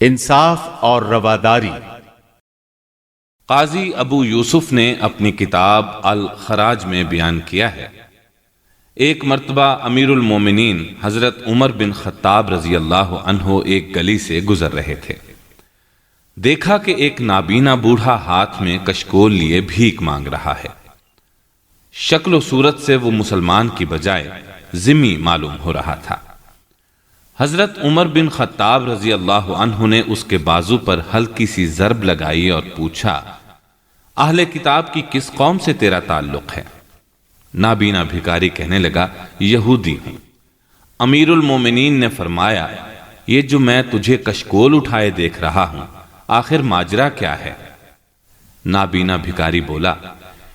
انصاف اور رواداری۔ قاضی ابو یوسف نے اپنی کتاب الخراج میں بیان کیا ہے، ایک مرتبہ امیر المومنین حضرت عمر بن خطاب رضی اللہ عنہ ایک گلی سے گزر رہے تھے۔ دیکھا کہ ایک نابینا بوڑھا ہاتھ میں کشکول لیے بھیک مانگ رہا ہے۔ شکل و صورت سے وہ مسلمان کی بجائے ذمی معلوم ہو رہا تھا۔ حضرت عمر بن خطاب رضی اللہ عنہ نے اس کے بازو پر ہلکی سی ضرب لگائی اور پوچھا، اہل کتاب کی کس قوم سے تیرا تعلق ہے؟ نابینا بھکاری کہنے لگا، یہودی ہوں۔ امیر المومنین نے فرمایا، یہ جو میں تجھے کشکول اٹھائے دیکھ رہا ہوں، آخر ماجرا کیا ہے؟ نابینا بھکاری بولا،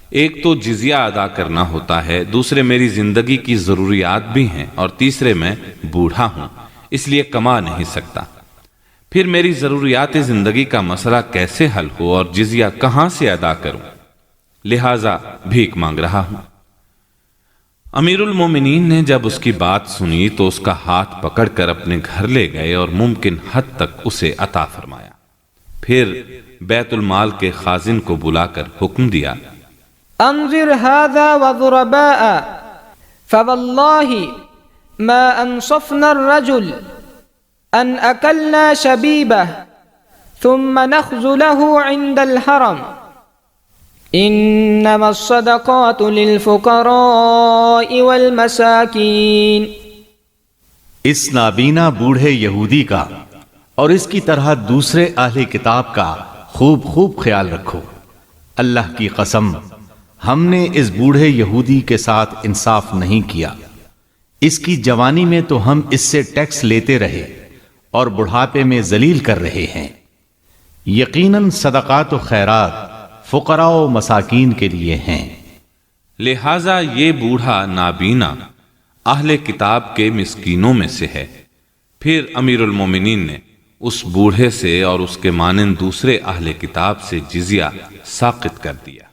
ایک تو جزیہ ادا کرنا ہوتا ہے، دوسرے میری زندگی کی ضروریات بھی ہیں، اور تیسرے میں بوڑھا ہوں، اس لیے کما نہیں سکتا۔ پھر میری ضروریات زندگی کا مسئلہ کیسے حل ہو اور جزیہ کہاں سے ادا کروں؟ لہٰذا بھیک مانگ رہا ہوں۔ امیر المومنین نے جب اس کی بات سنی تو اس کا ہاتھ پکڑ کر اپنے گھر لے گئے اور ممکن حد تک اسے عطا فرمایا۔ پھر بیت المال کے خازن کو بلا کر حکم دیا، انظر هذا وضرباء فوالله ما انصفنا الرجل ان اكلنا شبيبه ثم نخذله عند الحرم انما الصدقات للفقراء والمساكين۔ اس نابینا بوڑھے یہودی کا اور اس کی طرح دوسرے اہل کتاب کا خوب خیال رکھو۔ اللہ کی قسم، ہم نے اس بوڑھے یہودی کے ساتھ انصاف نہیں کیا۔ اس کی جوانی میں تو ہم اس سے ٹیکس لیتے رہے اور بڑھاپے میں ذلیل کر رہے ہیں۔ یقیناً صدقات و خیرات فقراء و مساکین کے لیے ہیں۔ لہٰذا یہ بوڑھا نابینا اہل کتاب کے مسکینوں میں سے ہے۔ پھر امیر المومنین نے اس بوڑھے سے اور اس کے مانند دوسرے اہل کتاب سے جزیہ ساقط کر دیا۔